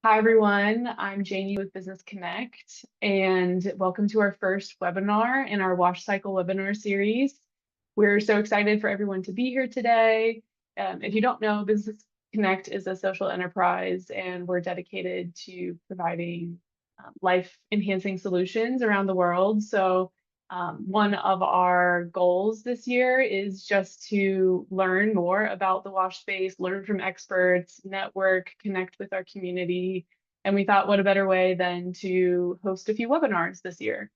Hi, everyone. I'm Janie with Business Connect, and welcome to our first webinar in our Wash Cycle webinar series. We're so excited for everyone to be here today. If you don't know, Business Connect is a social enterprise, and we're dedicated to providing life-enhancing solutions around the world. So one of our goals this year is just to learn more about the wash space, learn from experts, network, connect with our community. And we thought, what a better way than to host a few webinars this year.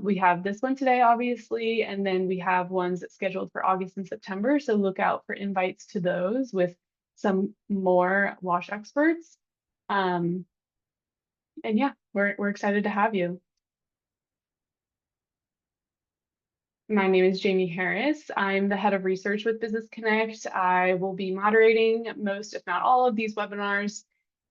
We have this one today, obviously, and then we have ones scheduled for August and September. So look out for invites to those with some more wash experts. And yeah, we're excited to have you. My name is Jamie Harris. I'm the head of research with Business Connect. I will be moderating most, if not all, of these webinars.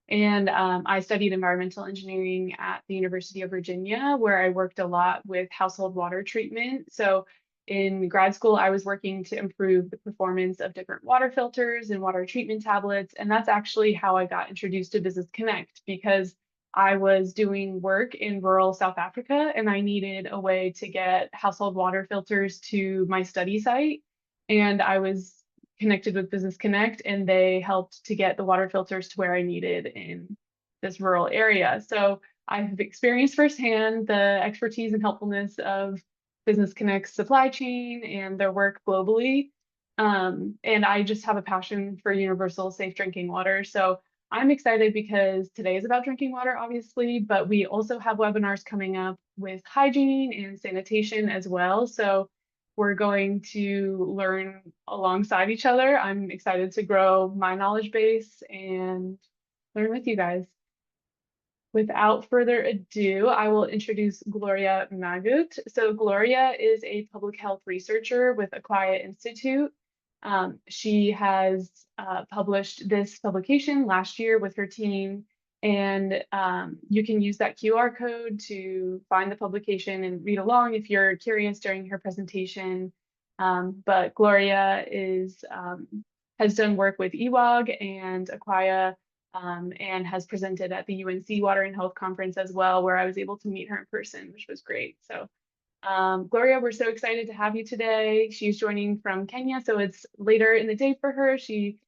And I studied environmental engineering at the University of Virginia, where I worked a lot with household water treatment. So in grad school, I was working to improve the performance of different water filters and water treatment tablets. And that's actually how I got introduced to Business Connect, because I was doing work in rural South Africa and I needed a way to get household water filters to my study site. And I was connected with Business Connect, and they helped to get the water filters to where I needed in this rural area. So I've experienced firsthand the expertise and helpfulness of Business Connect's supply chain and their work globally. And I just have a passion for universal safe drinking water. So I'm excited because today is about drinking water, obviously, but we also have webinars coming up with hygiene and sanitation as well. So we're going to learn alongside each other. I'm excited to grow my knowledge base and learn with you guys. Without further ado, I will introduce Gloria Magut. So Gloria is a public health researcher with Aquaya Institute. She has published this publication last year with her team, and you can use that QR code to find the publication and read along if you're curious during her presentation. But Gloria has done work with EWOG and Aquaya, and has presented at the UNC Water and Health Conference as well, where I was able to meet her in person, which was great. So Gloria, we're so excited to have you today. She's joining from Kenya, so it's later in the day for her. She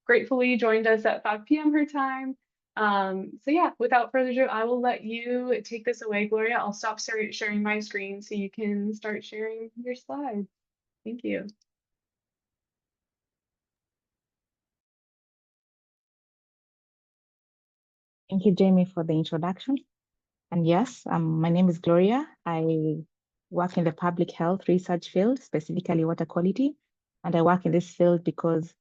gratefully joined us at 5 p.m. her time. So yeah, without further ado, I will let you take this away, Gloria. I'll stop sharing my screen so you can start sharing your slides. Thank you. Thank you, Jamie, for the introduction. And yes, my name is Gloria. I work in the public health research field, specifically water quality. And I work in this field because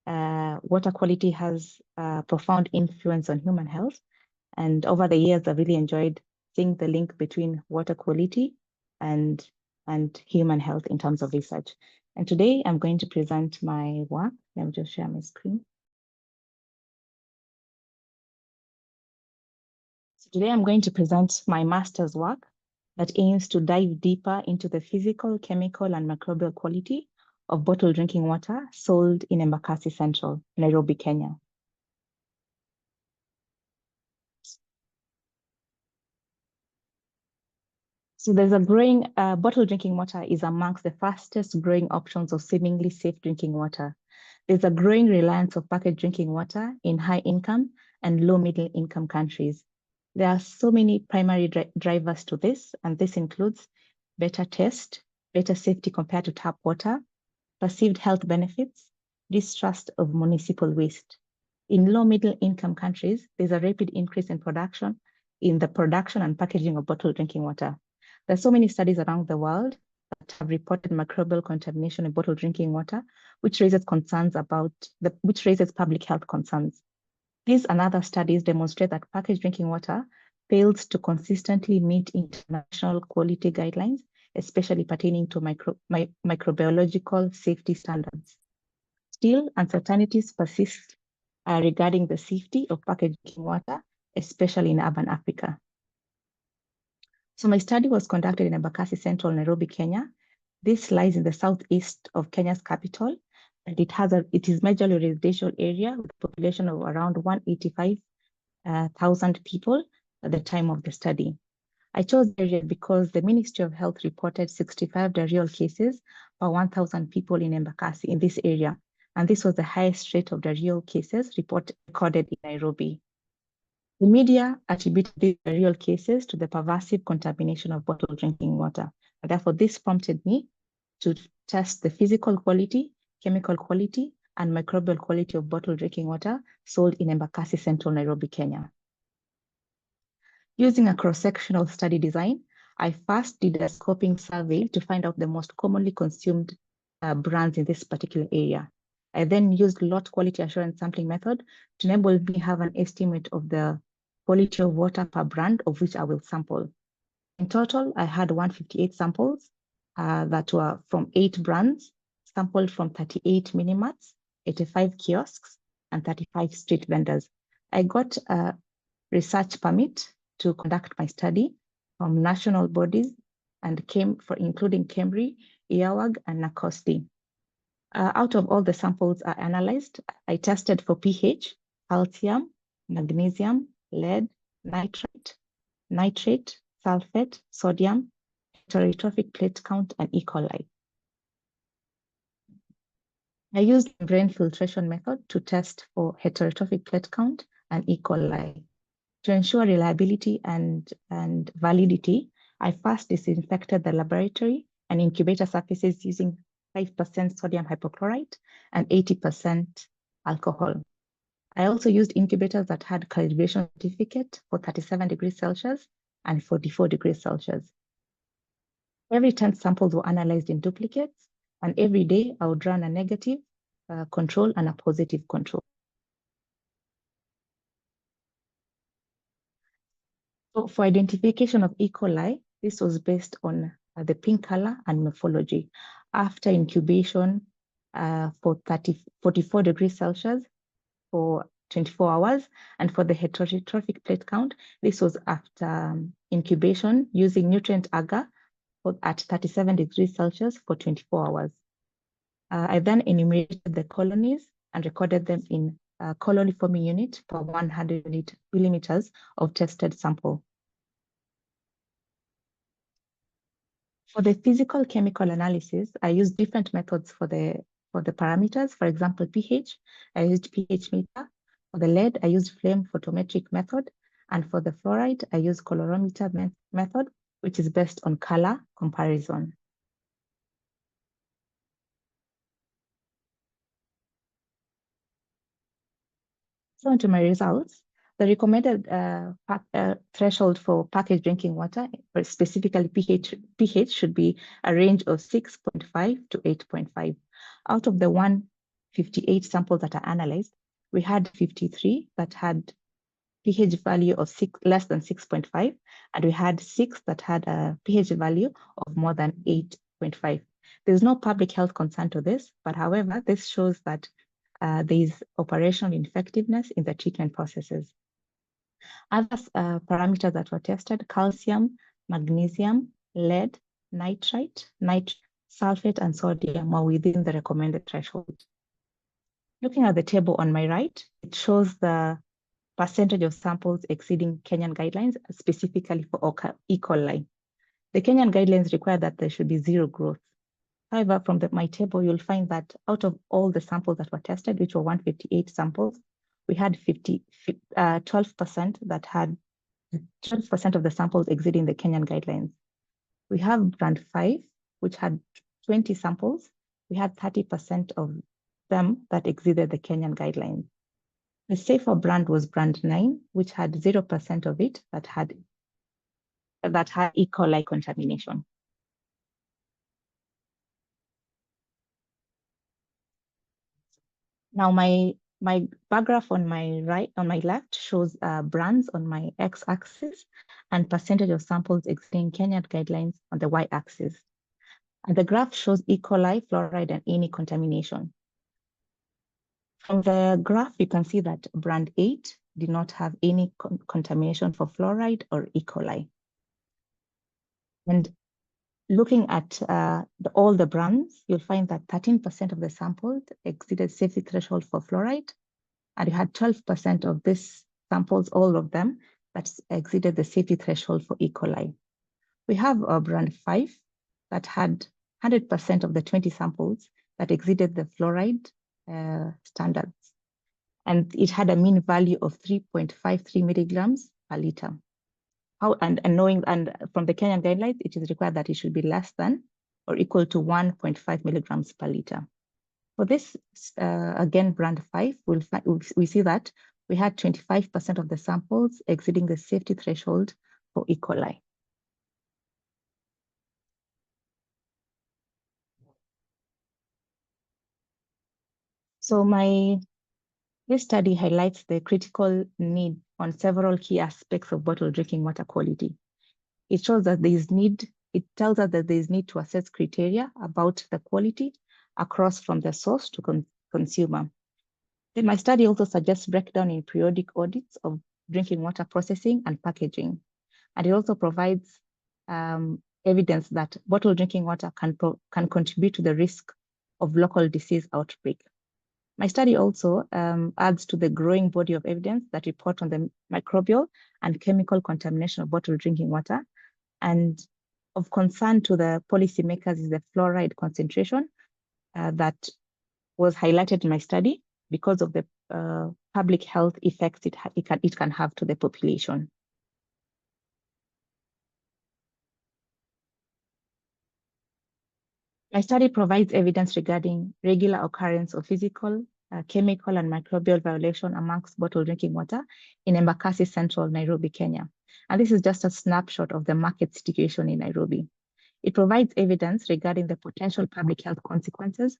water quality has a profound influence on human health. And over the years, I've really enjoyed seeing the link between water quality and human health in terms of research. And today I'm going to present my work. Let me just share my screen. So today I'm going to present my master's work that aims to dive deeper into the physical, chemical, and microbial quality of bottled drinking water sold in Embakasi Central, Nairobi, Kenya. So there's a growing, bottled drinking water is amongst the fastest growing options of seemingly safe drinking water. There's a growing reliance of packaged drinking water in high income and low middle income countries. There are so many primary drivers to this, and this includes better taste, better safety compared to tap water, perceived health benefits, distrust of municipal waste. In low middle income countries, there's a rapid increase in the production and packaging of bottled drinking water. There's so many studies around the world that have reported microbial contamination in bottled drinking water, which raises public health concerns. These and other studies demonstrate that packaged drinking water fails to consistently meet international quality guidelines, especially pertaining to microbiological safety standards. Still, uncertainties persist regarding the safety of packaged drinking water, especially in urban Africa. So my study was conducted in Embakasi Central, Nairobi, Kenya. This lies in the southeast of Kenya's capital, and it is majorly residential area with a population of around 185 1,000 people at the time of the study. I chose the area because the Ministry of Health reported 65 diarrheal cases per 1,000 people in Embakasi in this area. And this was the highest rate of diarrheal cases recorded in Nairobi. The media attributed these diarrheal cases to the pervasive contamination of bottled drinking water. And therefore, this prompted me to test the physical quality, chemical quality, and microbial quality of bottled drinking water sold in Embakasi, Central Nairobi, Kenya. Using a cross-sectional study design, I first did a scoping survey to find out the most commonly consumed brands in this particular area. I then used lot quality assurance sampling method to enable me have an estimate of the quality of water per brand of which I will sample. In total, I had 158 samples that were from 8 brands, sampled from 38 mini-marts, 85 kiosks, and 35 street vendors. I got a research permit to conduct my study from national bodies and including KEMRI, EAWAG, and NACOSTI. Out of all the samples I analyzed, I tested for pH, calcium, magnesium, lead, nitrate, sulfate, sodium, heterotrophic plate count, and E. coli. I used membrane filtration method to test for heterotrophic plate count and E. coli. To ensure reliability and validity, I first disinfected the laboratory and incubator surfaces using 5% sodium hypochlorite and 80% alcohol. I also used incubators that had calibration certificate for 37 degrees Celsius and 44 degrees Celsius. Every 10 samples were analyzed in duplicates, and every day I would run a negative control and a positive control. So for identification of E. coli, this was based on the pink color and morphology. After incubation for 44 degrees Celsius for 24 hours, and for the heterotrophic plate count, this was after incubation using nutrient agar at 37 degrees Celsius for 24 hours. I then enumerated the colonies and recorded them in a colony forming unit per 100 millimeters of tested sample. For the physical chemical analysis, I used different methods for the parameters. For example, pH, I used pH meter. For the lead, I used flame photometric method. And for the fluoride, I used colorimeter method, which is based on color comparison. So into my results, the recommended threshold for packaged drinking water, specifically pH should be a range of 6.5 to 8.5. Out of the 158 samples that are analyzed, we had 53 that had pH value of less than 6.5, and we had 6 that had a pH value of more than 8.5. There's no public health concern to this, but however, this shows that there is operational effectiveness in the treatment processes. Other parameters that were tested: calcium, magnesium, lead, nitrate, sulfate, and sodium were within the recommended threshold. Looking at the table on my right, it shows the percentage of samples exceeding Kenyan guidelines, specifically for E. coli. The Kenyan guidelines require that there should be 0 growth. However, from my table, you'll find that out of all the samples that were tested, which were 158 samples, we had 12% that had 12% of the samples exceeding the Kenyan guidelines. We have brand 5, which had 20 samples. We had 30% of them that exceeded the Kenyan guidelines. The safer brand was brand 9, which had 0% of it that had E. coli contamination. Now my bar graph on my left shows brands on my x-axis and percentage of samples exceeding Kenyan guidelines on the y-axis. And the graph shows E. coli, fluoride, and any contamination. From the graph, you can see that brand 8 did not have any contamination for fluoride or E. coli. And looking at all the brands, you'll find that 13% of the samples exceeded safety threshold for fluoride, and you had 12% of this samples, all of them, that exceeded the safety threshold for E. coli. We have a brand 5 that had 100% of the 20 samples that exceeded the fluoride standards. And it had a mean value of 3.53 milligrams per liter. And from the Kenyan guidelines, it is required that it should be less than or equal to 1.5 milligrams per liter. For this, again, brand 5, we see that we had 25% of the samples exceeding the safety threshold for E. coli. So this study highlights the critical need on several key aspects of bottled drinking water quality. It shows that it tells us that there is need to assess criteria about the quality across from the source to consumer. Then my study also suggests breakdown in periodic audits of drinking water processing and packaging. And it also provides evidence that bottled drinking water can contribute to the risk of local disease outbreak. My study also adds to the growing body of evidence that report on the microbial and chemical contamination of bottled drinking water. And of concern to the policymakers is the fluoride concentration that was highlighted in my study because of the public health effects it can have to the population. My study provides evidence regarding regular occurrence of physical, chemical, and microbial violation amongst bottled drinking water in Embakasi Central, Nairobi, Kenya. And this is just a snapshot of the market situation in Nairobi. It provides evidence regarding the potential public health consequences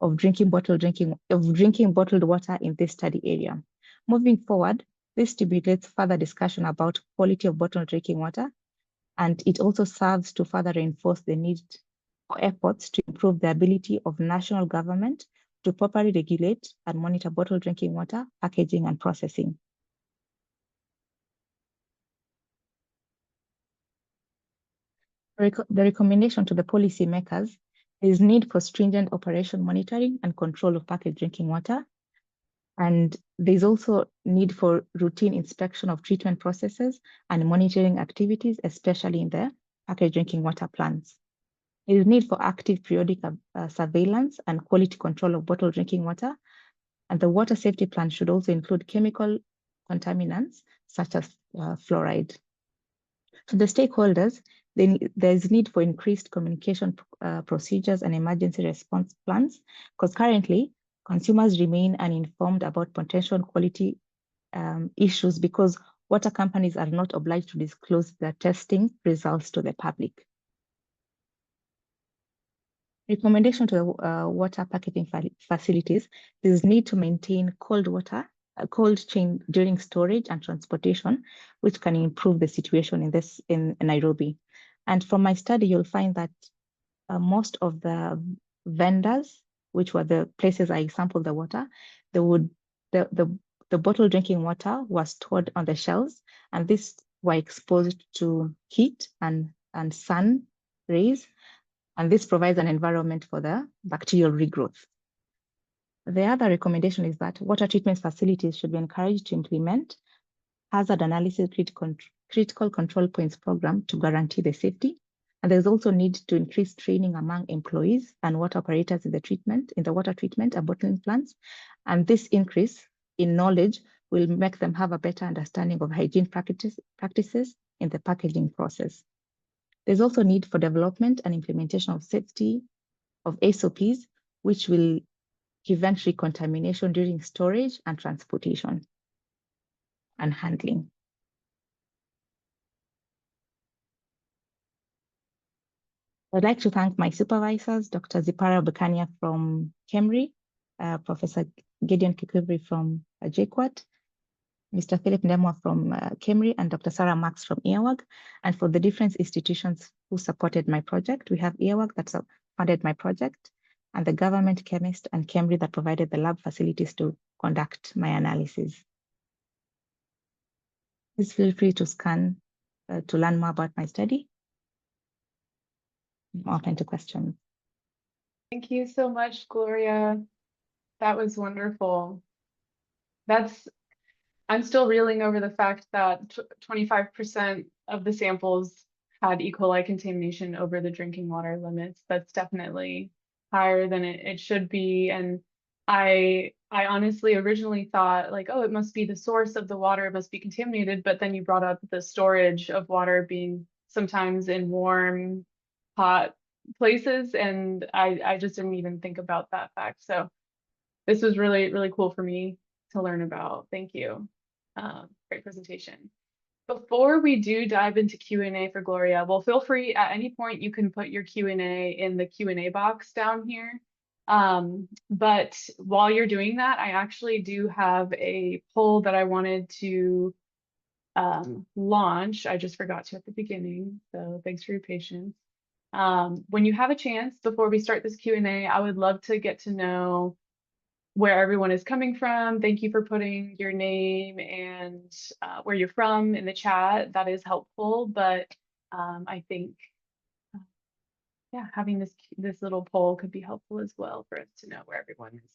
of drinking bottled water in this study area. Moving forward, this stimulates further discussion about quality of bottled drinking water, and it also serves to further reinforce the need for efforts to improve the ability of national government to properly regulate and monitor bottled drinking water, packaging, and processing. The recommendation to the policymakers is need for stringent operation monitoring and control of packaged drinking water. And there's also need for routine inspection of treatment processes and monitoring activities, especially in the packaged drinking water plants. There is need for active periodic surveillance and quality control of bottled drinking water. And the water safety plan should also include chemical contaminants such as fluoride. To the stakeholders, there's need for increased communication procedures and emergency response plans, because currently consumers remain uninformed about potential quality issues because water companies are not obliged to disclose their testing results to the public. Recommendation to the water packaging facilities, there's need to maintain cold chain during storage and transportation, which can improve the situation in Nairobi. And from my study, you'll find that most of the vendors, which were the places I sampled the water, the bottled drinking water was stored on the shelves, and this were exposed to heat and sun rays, and this provides an environment for the bacterial regrowth. The other recommendation is that water treatment facilities should be encouraged to implement hazard analysis critical control points program to guarantee the safety. And there's also need to increase training among employees and water operators in the water treatment and bottling plants. And this increase in knowledge will make them have a better understanding of hygiene practices in the packaging process. There's also need for development and implementation of safety of SOPs, which will prevent recontamination during storage and transportation and handling. I'd like to thank my supervisors, Dr. Zipara Bekania from KEMRI, Professor Gideon Kikubri from JKUAT, Mr. Philip Ndemwa from KEMRI, and Dr. Sarah Marks from EAWAG, and for the different institutions who supported my project. We have EAWAG that funded my project, and the government chemist and KEMRI that provided the lab facilities to conduct my analysis. Please feel free to scan to learn more about my study. I'm open to questions. Thank you so much, Gloria. That was wonderful. I'm still reeling over the fact that 25% of the samples had E. coli contamination over the drinking water limits. That's definitely higher than it should be. And I honestly originally thought like, oh, it must be the source of the water, it must be contaminated. But then you brought up the storage of water being sometimes in warm, hot places. And I just didn't even think about that fact. So this was really, really cool for me to learn about. Thank you. Great presentation. Before we do dive into Q&A for Gloria, well, feel free at any point you can put your Q&A in the Q&A box down here. But while you're doing that, I actually do have a poll that I wanted to launch. I just forgot to at the beginning, so thanks for your patience. When you have a chance, before we start this Q&A, I would love to get to know where everyone is coming from. Thank you for putting your name and where you're from in the chat. That is helpful, but I think, yeah, having this little poll could be helpful as well for us to know where everyone is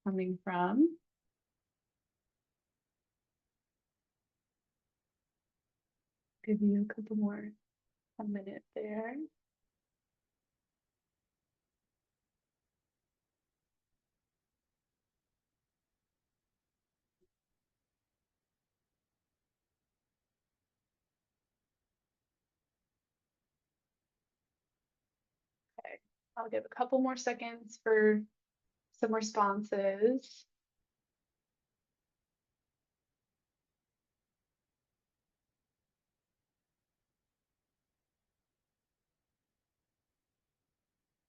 coming from. Give you a couple more, a minute there. Okay, I'll give a couple more seconds for some responses.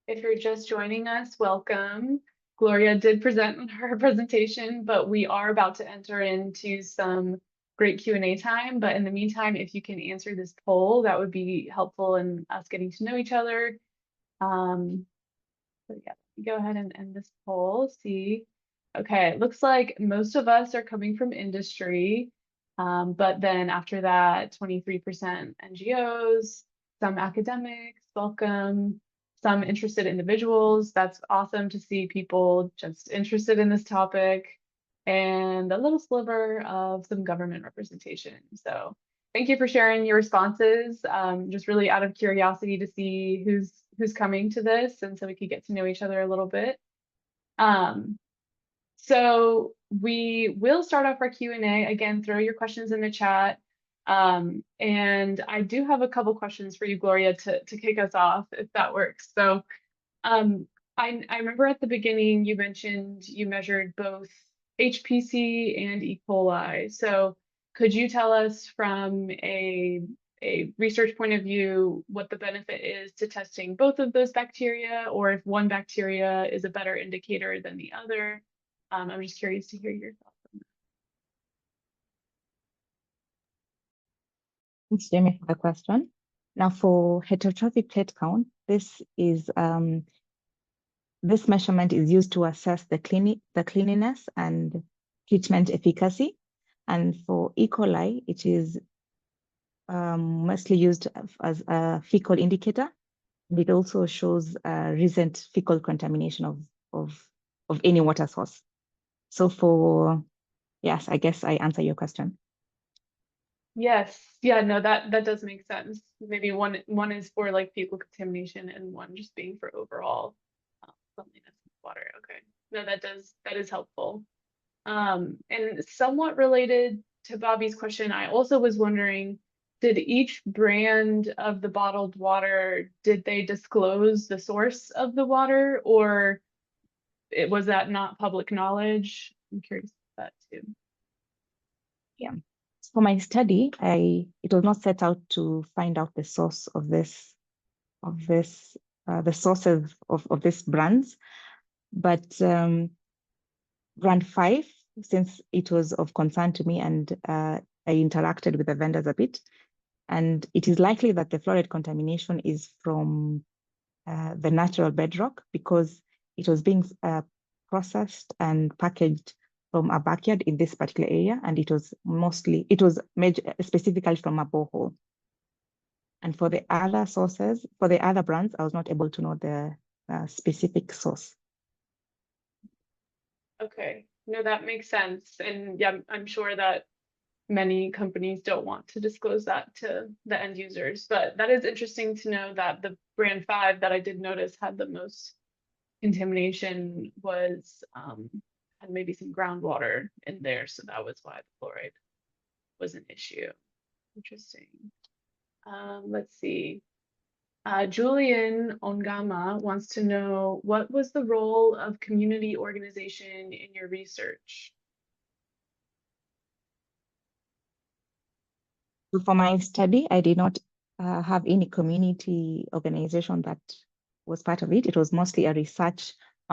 If you're just joining us, welcome. Gloria did present her presentation, but we are about to enter into some great Q&A time. But in the meantime, if you can answer this poll, that would be helpful in us getting to know each other. So yeah, go ahead and end this poll, see. Okay, it looks like most of us are coming from industry, but then after that, 23% NGOs, some academics, welcome, some interested individuals. That's awesome to see people just interested in this topic, and a little sliver of some government representation. So thank you for sharing your responses. Just really out of curiosity to see who's coming to this, and so we could get to know each other a little bit. So we will start off our Q&A. Again, throw your questions in the chat. And I do have a couple questions for you, Gloria, to kick us off, if that works. So I remember at the beginning you mentioned you measured both HPC and E. coli. So could you tell us from a research point of view what the benefit is to testing both of those bacteria, or if one bacteria is a better indicator than the other? I'm just curious to hear your thoughts on Thanks, Jamie, for the question. Now, for heterotrophic plate count, this measurement is used to assess the cleanliness and treatment efficacy. And for E. coli, it is mostly used as a fecal indicator. And it also shows recent fecal contamination of any water source. So yes, I guess I answer your question. Yes, yeah, no, that does make sense. Maybe one is for like fecal contamination and one just being for overall cleanliness of water. Okay, no, that is helpful. And somewhat related to Bobby's question, I also was wondering, did each brand of the bottled water, did they disclose the source of the water, or was that not public knowledge? I'm curious about that too. Yeah. For my study, it was not set out to find out the source of the sources of these brands, but brand 5, since it was of concern to me, and I interacted with the vendors a bit, and it is likely that the fluoride contamination is from the natural bedrock, because it was being processed and packaged from a backyard in this particular area, and it was made specifically from a borehole. And for the other sources, for the other brands, I was not able to know the specific source. Okay, no, that makes sense. And yeah, I'm sure that many companies don't want to disclose that to the end users, but that is interesting to know that the brand 5 that I did notice had the most contamination was had maybe some groundwater in there, so that was why the fluoride was an issue. Interesting. Let's see. Julian Ongama wants to know, what was the role of community organization in your research? So for my study, I did not have any community organization that was part of it. It was mostly a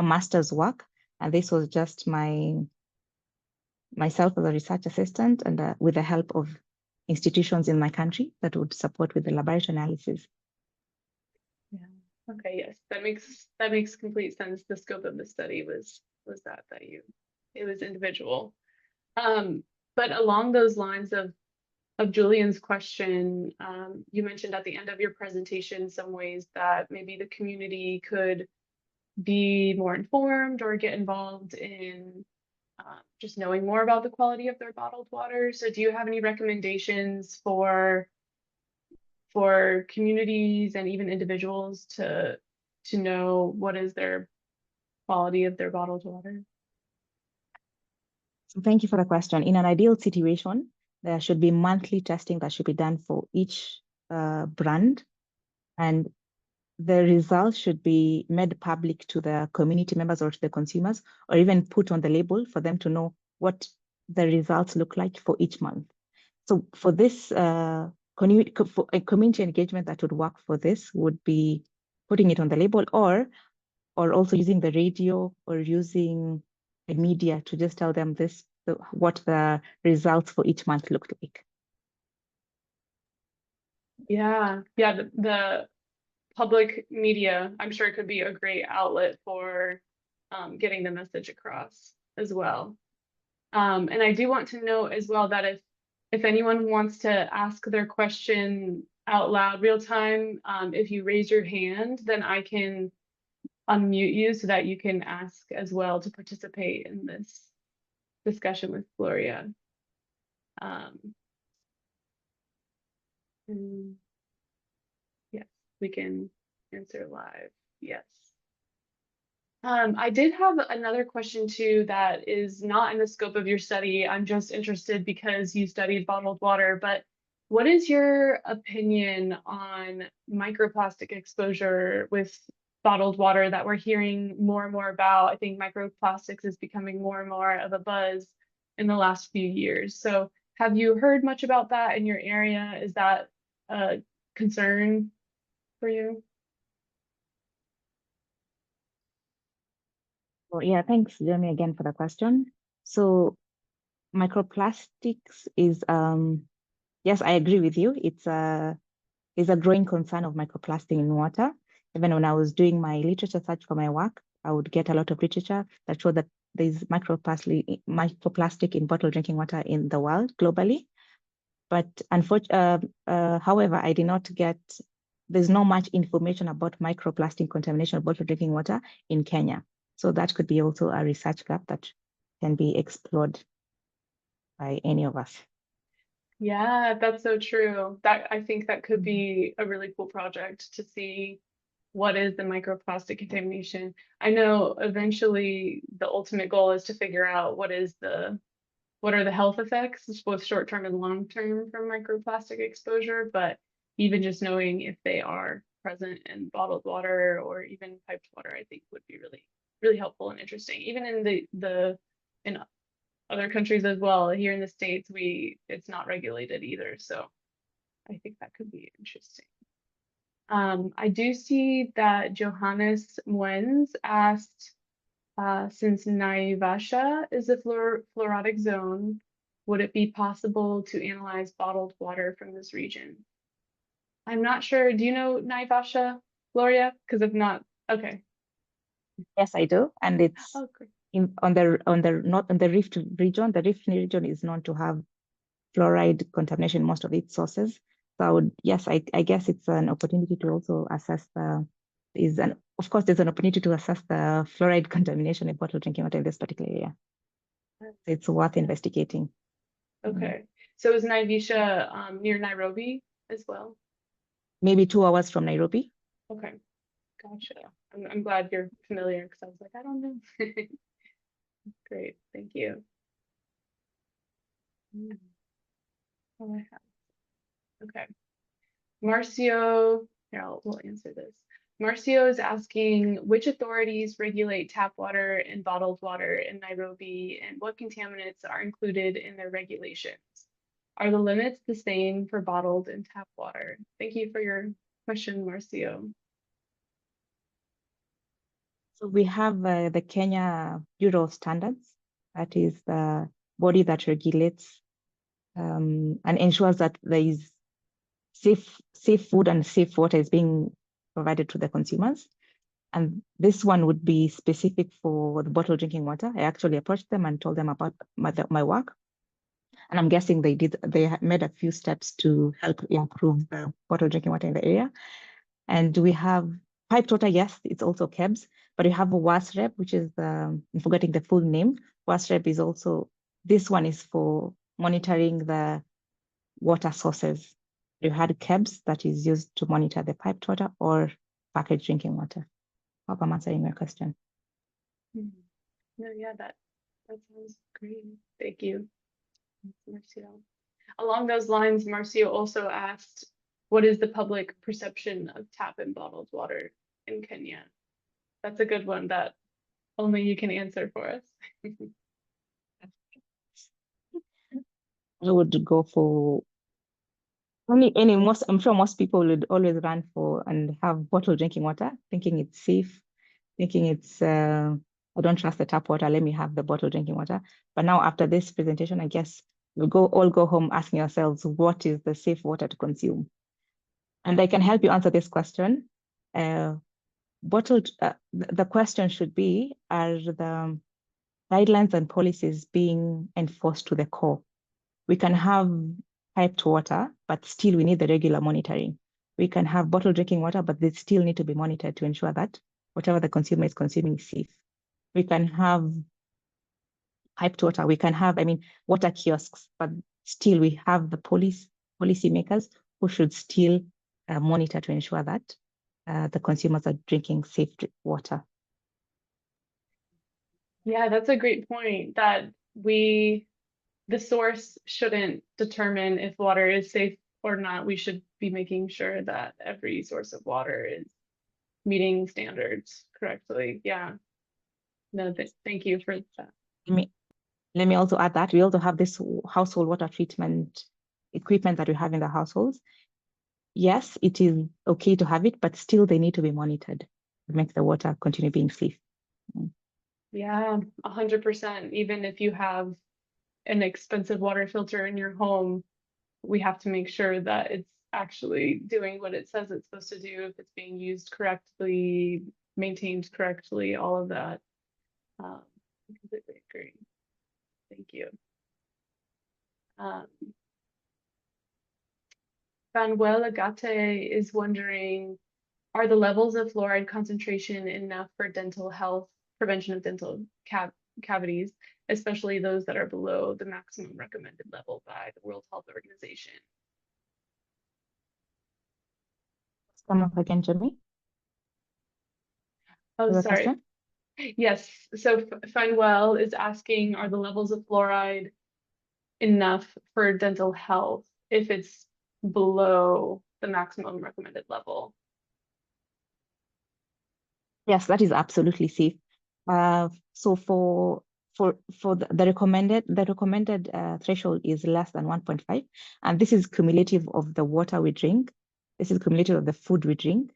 master's work, and this was just myself as a research assistant, and with the help of institutions in my country that would support with the laboratory analysis. Yeah. Okay, yes, that makes complete sense. The scope of the study was that it was individual. But along those lines of Julian's question, you mentioned at the end of your presentation some ways that maybe the community could be more informed or get involved in just knowing more about the quality of their bottled water. So do you have any recommendations for communities and even individuals to know what is their quality of their bottled water? So thank you for the question. In an ideal situation, there should be monthly testing that should be done for each brand, and the results should be made public to the community members or to the consumers, or even put on the label for them to know what the results look like for each month. So for this for a community engagement that would work for this would be putting it on the label, or also using the radio or using the media to just tell them what the results for each month looked like. Yeah, the public media, I'm sure it could be a great outlet for getting the message across as well. And I do want to note as well that if anyone wants to ask their question out loud real time, if you raise your hand, then I can unmute you so that you can ask as well to participate in this discussion with Gloria. And yes, we can answer live. Yes. I did have another question too that is not in the scope of your study. I'm just interested because you studied bottled water, but what is your opinion on microplastic exposure with bottled water that we're hearing more and more about? I think microplastics is becoming more and more of a buzz in the last few years. So have you heard much about that in your area? Is that a concern for you? Well, yeah, thanks, Jeremy, again for the question. So microplastics is, yes, I agree with you. It's a growing concern of microplastic in water. Even when I was doing my literature search for my work, I would get a lot of literature that showed that there's microplastic in bottled drinking water in the world globally. But unfortunately, however, I did not get, there's not much information about microplastic contamination of bottled drinking water in Kenya. So that could be also a research gap that can be explored by any of us. Yeah, that's so true. I think that could be a really cool project to see what is the microplastic contamination. I know eventually the ultimate goal is to figure out what are the health effects, both short-term and long-term, from microplastic exposure, but even just knowing if they are present in bottled water or even piped water, I think would be really, really helpful and interesting. Even in in other countries as well. Here in the States, it's not regulated either. So I think that could be interesting. I do see that Johannes Muenz asked, since Naivasha is a fluoridic zone, would it be possible to analyze bottled water from this region? I'm not sure. Do you know Naivasha, Gloria? Because if not, okay. Yes, I do. And it's Oh, great. on the Rift region. The Rift region is known to have fluoride contamination in most of its sources. So yes, I guess it's an opportunity to also assess of course, there's an opportunity to assess the fluoride contamination in bottled drinking water in this particular area. It's worth investigating. Okay. So is Naivasha near Nairobi as well? Maybe 2 hours from Nairobi. Okay, gotcha. I'm glad you're familiar because I was like, I don't know. Great, thank you. Oh, I have. Okay. Marcio, here, we'll answer this. Marcio is asking which authorities regulate tap water and bottled water in Nairobi and what contaminants are included in their regulations? Are the limits the same for bottled and tap water? Thank you for your question, Marcio. So we have the Kenya Bureau of Standards. That is the body that regulates and ensures that there is safe food and safe water is being provided to the consumers. And this one would be specific for the bottled drinking water. I actually approached them and told them about my work. And I'm guessing they made a few steps to help improve the bottled drinking water in the area. And we have piped water, yes, it's also KEBS, but we have a WASREP, which is, I'm forgetting the full name. WASREP is also, this one is for monitoring the water sources. You had KEBS that is used to monitor the piped water or packaged drinking water. Hope I'm answering your question. No, yeah, that sounds great. Thank you, Marcio. Along those lines, Marcio also asked, what is the public perception of tap and bottled water in Kenya? That's a good one that only you can answer for us. I would go for I'm sure most people would always run for and have bottled drinking water, thinking it's safe, thinking it's I don't trust the tap water, let me have the bottled drinking water. But now after this presentation, I guess we'll all go home asking ourselves, what is the safe water to consume? And I can help you answer this question. The question should be, are the guidelines and policies being enforced to the core? We can have piped water, but still we need the regular monitoring. We can have bottled drinking water, but they still need to be monitored to ensure that whatever the consumer is consuming is safe. We can have piped water. We can have, water kiosks, but still we have the policymakers who should still monitor to ensure that the consumers are drinking safe water. Yeah, that's a great point that the source shouldn't determine if water is safe or not. We should be making sure that every source of water is meeting standards correctly. Yeah. No, thank you for that. Let me also add that we also have this household water treatment equipment that we have in the households. Yes, it is okay to have it, but still they need to be monitored to make the water continue being safe. Yeah, 100%. Even if you have an expensive water filter in your home, we have to make sure that it's actually doing what it says it's supposed to do, if it's being used correctly, maintained correctly, all of that. I completely agree. Thank you. Manuel Agate is wondering, are the levels of fluoride concentration enough for dental health, prevention of dental cavities, especially those that are below the maximum recommended level by the World Health Organization? Come up again, Jimmy. Oh, sorry. Question? Yes, so Manuel is asking, are the levels of fluoride enough for dental health if it's below the maximum recommended level? Yes, that is absolutely safe. So for the recommended threshold is less than 1.5, and this is cumulative of the water we drink. This is cumulative of the food we drink.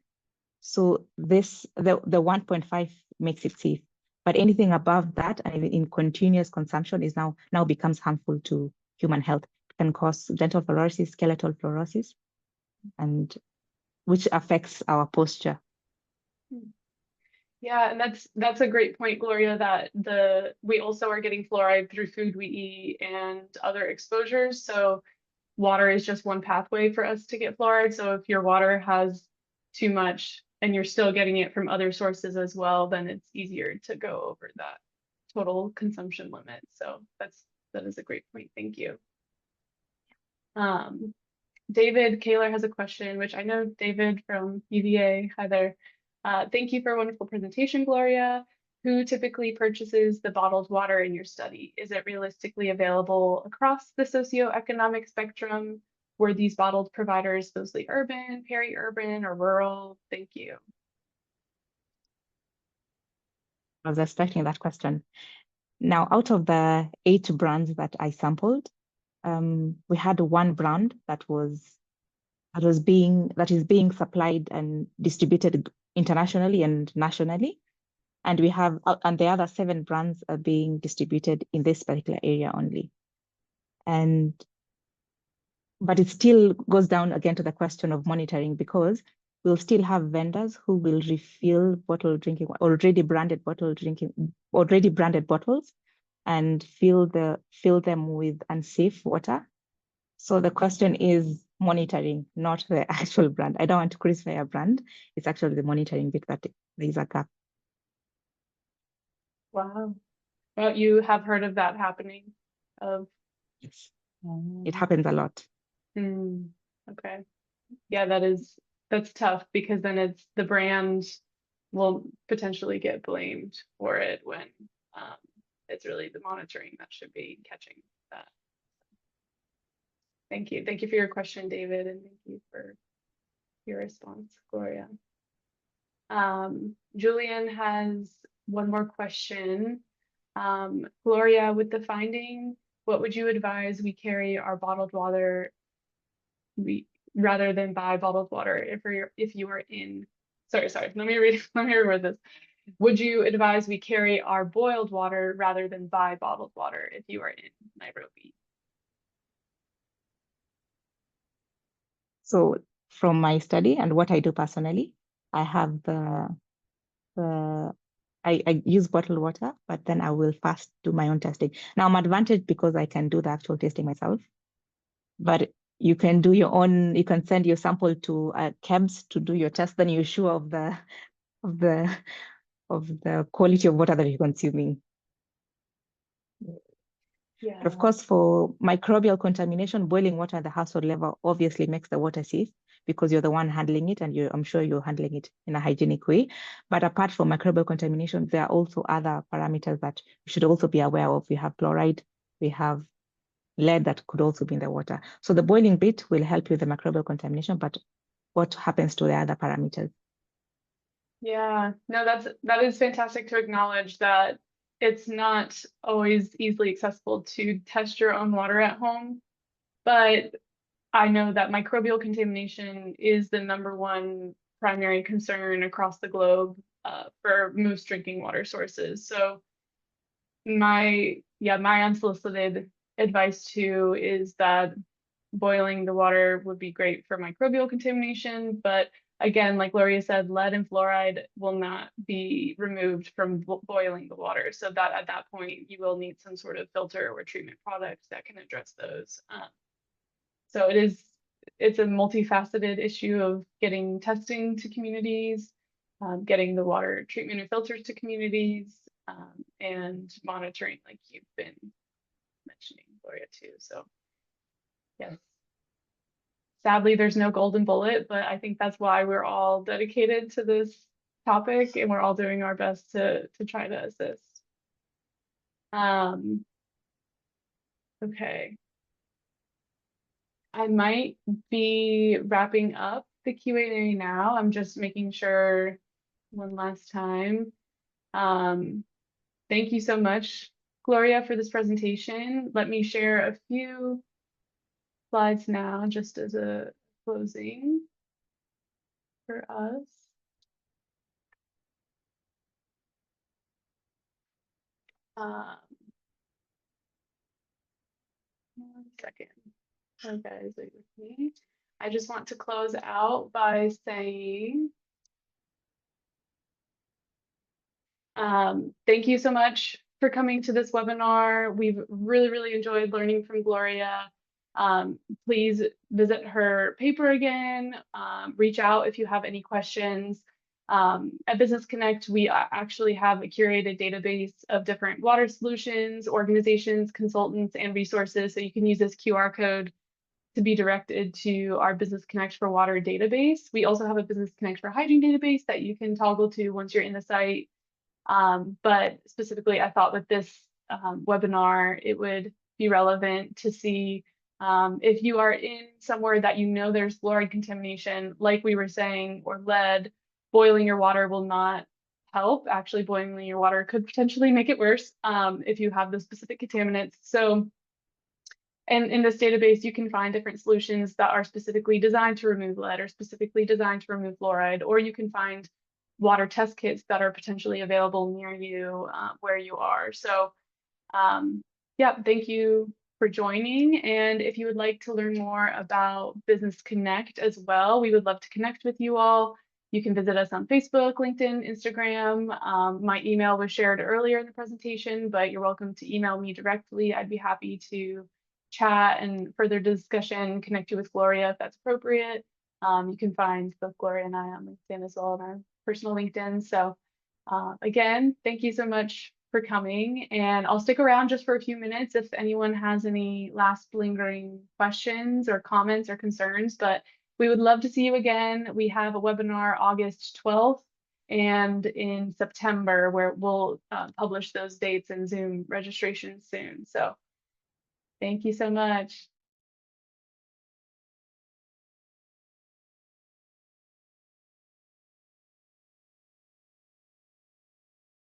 So the 1.5 makes it safe, but anything above that and in continuous consumption is now becomes harmful to human health. It can cause dental fluorosis, skeletal fluorosis, and which affects our posture. Yeah, and that's a great point, Gloria, that we also are getting fluoride through food we eat and other exposures. So water is just one pathway for us to get fluoride. So if your water has too much and you're still getting it from other sources as well, then it's easier to go over that total consumption limit. So that is a great point. Thank you. David Kaler has a question, which I know David from UVA. Hi there. Thank you for a wonderful presentation, Gloria. Who typically purchases the bottled water in your study? Is it realistically available across the socioeconomic spectrum? Were these bottled providers mostly urban, peri-urban, or rural? Thank you. I was expecting that question. Now, out of the 8 brands that I sampled, we had one brand that is being supplied and distributed internationally and nationally, and and the other 7 brands are being distributed in this particular area only. But it still goes down again to the question of monitoring, because we'll still have vendors who will refill already branded bottles and fill them with unsafe water. So the question is monitoring, not the actual brand. I don't want to crucify a brand. It's actually the monitoring bit that there is a gap. Wow. Well, you have heard of that happening? Yes. It happens a lot. Okay. Yeah, that's tough, because then it's the brand will potentially get blamed for it when it's really the monitoring that should be catching that. Thank you. Thank you for your question, David, and thank you for your response, Gloria. Julian has one more question. Gloria, with the finding, what would you advise we carry our bottled water rather than buy bottled water if you are in, sorry, let me reword this. Would you advise we carry our boiled water rather than buy bottled water if you are in Nairobi? So from my study and what I do personally, I have I use bottled water, but then I will first do my own testing. Now I'm advantaged because I can do the actual testing myself, but you can do your own. You can send your sample to KEBS to do your test. Then you're sure of the quality of water that you're consuming. Yeah. But of course, for microbial contamination, boiling water at the household level obviously makes the water safe, because you're the one handling it, and I'm sure you're handling it in a hygienic way. But apart from microbial contamination, there are also other parameters that you should also be aware of. We have fluoride, we have lead that could also be in the water. So the boiling bit will help you with the microbial contamination, but what happens to the other parameters? Yeah, no, that is fantastic to acknowledge that it's not always easily accessible to test your own water at home, but I know that microbial contamination is the #1 primary concern across the globe for most drinking water sources. So my unsolicited advice too is that boiling the water would be great for microbial contamination, but again, like Gloria said, lead and fluoride will not be removed from boiling the water. So that at that point, you will need some sort of filter or treatment product that can address those. So it's a multifaceted issue of getting testing to communities, getting the water treatment and filters to communities, and monitoring, like you've been mentioning, Gloria, too. So yes. Sadly, there's no golden bullet, but I think that's why we're all dedicated to this topic, and we're all doing our best to try to assist. Okay. I might be wrapping up the Q&A now. I'm just making sure one last time. Thank you so much, Gloria, for this presentation. Let me share a few slides now, just as a closing for us. One second. Oh, guys, wait with me. I just want to close out by saying, thank you so much for coming to this webinar. We've really enjoyed learning from Gloria. Please visit her paper again, reach out if you have any questions. At Business Connect, we actually have a curated database of different water solutions, organizations, consultants, and resources. So you can use this QR code to be directed to our Business Connect for Water database. We also have a Business Connect for Hygiene database that you can toggle to once you're in the site. But specifically, I thought with this webinar, it would be relevant to see if you are in somewhere that you know there's fluoride contamination, like we were saying, or lead, boiling your water will not help. Actually, boiling your water could potentially make it worse if you have the specific contaminants. So, and in this database, you can find different solutions that are specifically designed to remove lead or specifically designed to remove fluoride, or you can find water test kits that are potentially available near you where you are. So yeah, thank you for joining. And if you would like to learn more about Business Connect as well, we would love to connect with you all. You can visit us on Facebook, LinkedIn, Instagram. My email was shared earlier in the presentation, but you're welcome to email me directly. I'd be happy to chat and further discussion, connect you with Gloria if that's appropriate. You can find both Gloria and I on LinkedIn as well on our personal LinkedIn. So again, thank you so much for coming, and I'll stick around just for a few minutes if anyone has any last lingering questions or comments or concerns, but we would love to see you again. We have a webinar August 12th and in September where we'll publish those dates and Zoom registration soon. So thank you so much.